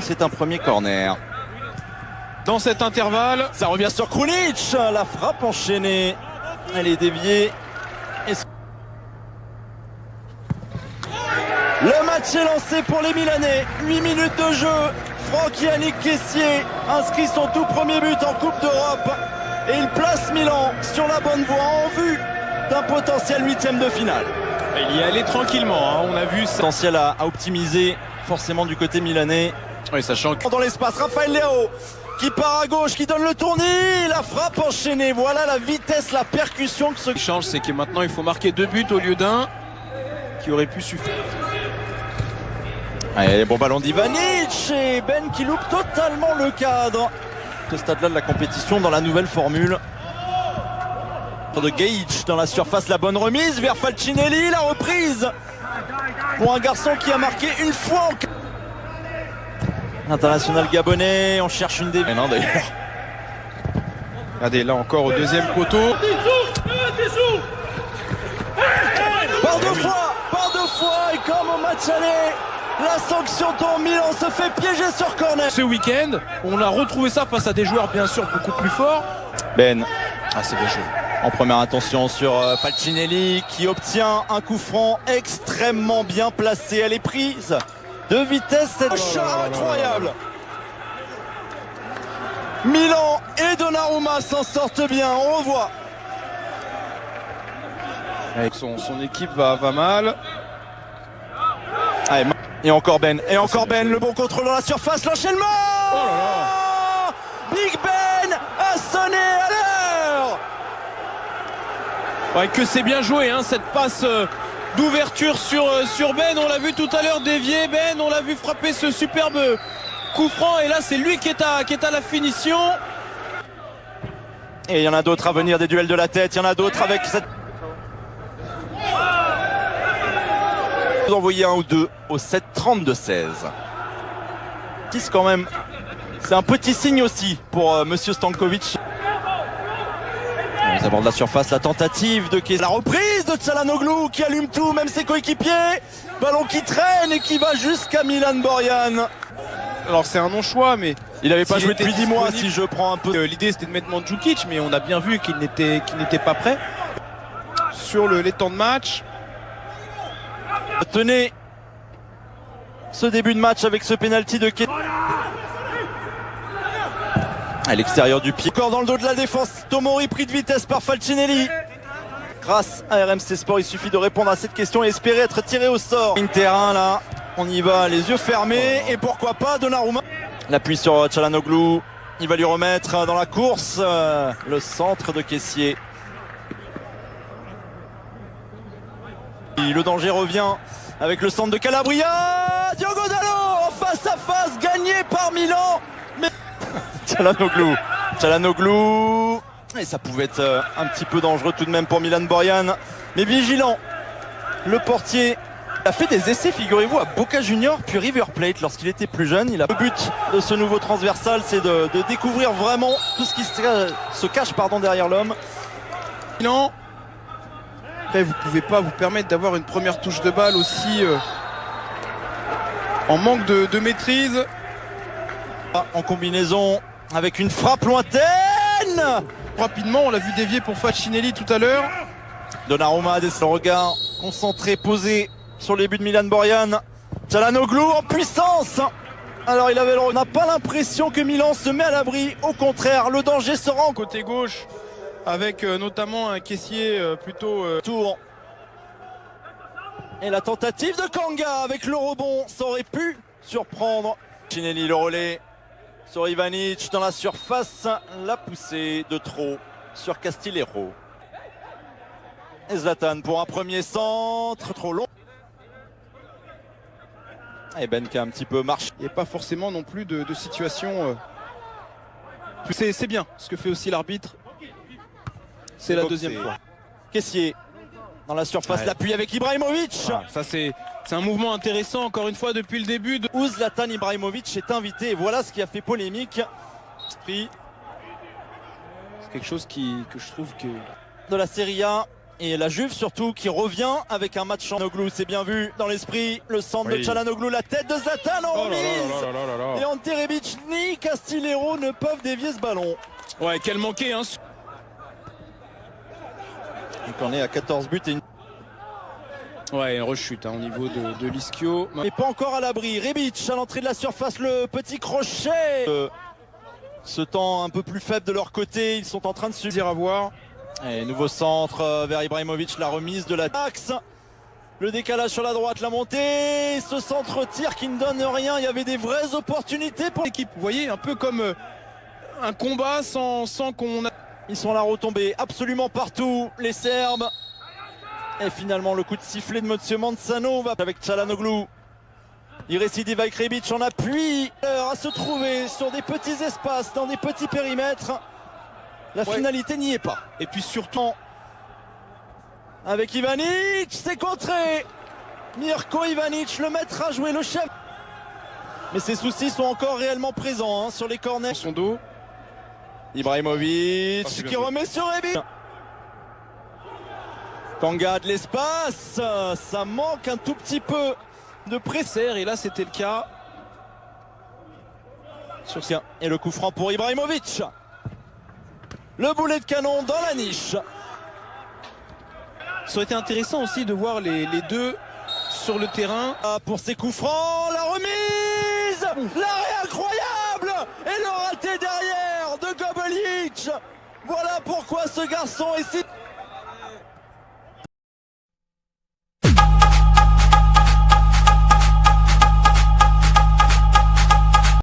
C'est un premier corner. Dans cet intervalle, ça revient sur Krunic. La frappe enchaînée. Elle est déviée. Le match est lancé pour les Milanais. 8 minutes de jeu. Franck-Yannick Kessié inscrit son tout premier but en Coupe d'Europe. Et il place Milan sur la bonne voie en vue d'un potentiel 8e de finale. Il y allait tranquillement, hein. On a vu ça. Potentiel à optimiser forcément du côté milanais. Oui, sachant que dans l'espace, Raphaël Leao qui part à gauche, qui donne le tournis, la frappe enchaînée. Voilà la vitesse, la percussion que ce change, c'est que maintenant il faut marquer 2 buts au lieu d'un qui aurait pu suffire. Allez, bon ballon d'Ivanic et Ben qui loupe totalement le cadre. Ce stade-là de la compétition dans la nouvelle formule. De Gage dans la surface, la bonne remise vers Falcinelli, la reprise pour un garçon qui a marqué une fois en international gabonais. On cherche une déviation. Non d'ailleurs. Regardez là encore au deuxième poteau. Par deux fois et comme au match aller, la sanction tombe. Milan se fait piéger sur corner. Ce week-end, on a retrouvé ça face à des joueurs bien sûr beaucoup plus forts. Ben, c'est bien joué. En première intention sur Falcinelli qui obtient un coup franc extrêmement bien placé. Elle est prise de vitesse, cette incroyable. Milan et Donnarumma s'en sortent bien, on revoit. Son équipe va mal. Allez, et encore Ben, le bon contrôle dans la surface, l'enchaînement. Big Ben a sonné à l'heure. Ouais, que c'est bien joué, hein, cette passe d'ouverture sur Ben. On l'a vu tout à l'heure dévier Ben, on l'a vu frapper ce superbe coup franc. Et là, c'est lui qui est à la finition. Et il y en a d'autres à venir, des duels de la tête. Il y en a d'autres avec cette... Vous envoyez un ou deux au 7-30 de 16. 10 quand même. C'est un petit signe aussi pour Monsieur Stankovic. Ils abordent la surface, la tentative de Kessié. La reprise de Çalhanoğlu qui allume tout, même ses coéquipiers. Ballon qui traîne et qui va jusqu'à Milan Borjan. Alors c'est un non-choix, mais il n'avait pas joué depuis 10 mois si je prends un peu. L'idée c'était de mettre Mandzukic, mais on a bien vu qu'il n'était pas prêt. Sur les temps de match. Tenez ce début de match avec ce pénalty de Kessié. À l'extérieur du pied. Encore dans le dos de la défense. Tomori pris de vitesse par Falcinelli. Grâce à RMC Sport, il suffit de répondre à cette question et espérer être tiré au sort. Une terrain là, on y va les yeux fermés. Et pourquoi pas Donnarumma. L'appui sur Çalhanoğlu. Il va lui remettre dans la course le centre de Kessié. Le danger revient avec le centre de Calabria. Diogo Dalot en face à face, gagné par Milan. Mais Çalhanoğlu. Et ça pouvait être un petit peu dangereux tout de même pour Milan Borjan. Mais vigilant. Le portier a fait des essais, figurez-vous, à Boca Juniors puis River Plate lorsqu'il était plus jeune. Le but de ce nouveau transversal, c'est de découvrir vraiment tout ce qui se cache derrière l'homme. Milan. Après, vous ne pouvez pas vous permettre d'avoir une première touche de balle aussi en manque de maîtrise. En combinaison avec une frappe lointaine. Rapidement, on l'a vu dévier pour Falcinelli tout à l'heure. Donnarumma a son regard concentré, posé sur les buts de Milan Borjan. Çalhanoğlu en puissance. Alors on n'a pas l'impression que Milan se met à l'abri. Au contraire, le danger se rend côté gauche avec notamment un Kessié plutôt tour. Et la tentative de Kanga avec le rebond, ça aurait pu surprendre. Falcinelli le relais sur Ivanic dans la surface, la poussée de trop sur Castillejo. Et Zlatan pour un premier centre, trop long. Et Ben qui a un petit peu marché. Il n'y a pas forcément non plus de situation. C'est bien ce que fait aussi l'arbitre. C'est la deuxième fois. Kessié dans la surface, l'appui avec Ibrahimovic. Voilà, ça c'est un mouvement intéressant encore une fois depuis le début. Où Zlatan Ibrahimovic est invité et voilà ce qui a fait polémique. C'est quelque chose que je trouve que... De la Serie A Et la Juve surtout qui revient avec un match en Çalhanoğlu, c'est bien vu dans l'esprit, le centre de Çalhanoğlu, la tête de Zlatan en remise. Et Ante Rebic ni Castillejo ne peuvent dévier ce ballon. Ouais, quel manqué hein. Donc on est à 14 buts et une... Ouais, une rechute au niveau de l'Ischio. Mais pas encore à l'abri. Rebic à l'entrée de la surface, le petit crochet. Ce temps un peu plus faible de leur côté, ils sont en train de subir à voir. Et nouveau centre vers Ibrahimovic, la remise de l'axe. Le décalage sur la droite, la montée. Ce centre-tir qui ne donne rien. Il y avait des vraies opportunités pour l'équipe. Vous voyez, un peu comme un combat sans qu'on a... Ils sont là retombés absolument partout, les Serbes. Et finalement, le coup de sifflet de Monsieur Manzano va avec Çalhanoğlu. Il récidive avec Rebic en appui à se trouver sur des petits espaces, dans des petits périmètres. La finalité n'y est pas. Et puis surtout, avec Ivanic, c'est contré. Mirko Ivanic, le maître à jouer, le chef. Mais ses soucis sont encore réellement présents sur les corners. Son dos. Ibrahimovic qui remet sur Rebic. Kanga de l'espace, ça manque un tout petit peu de presser et là c'était le cas. Et le coup franc pour Ibrahimovic. Le boulet de canon dans la niche. Ça aurait été intéressant aussi de voir les deux sur le terrain. Pour ses coups francs, la remise, l'arrêt incroyable et le raté derrière de Gobelic. Voilà pourquoi ce garçon est si...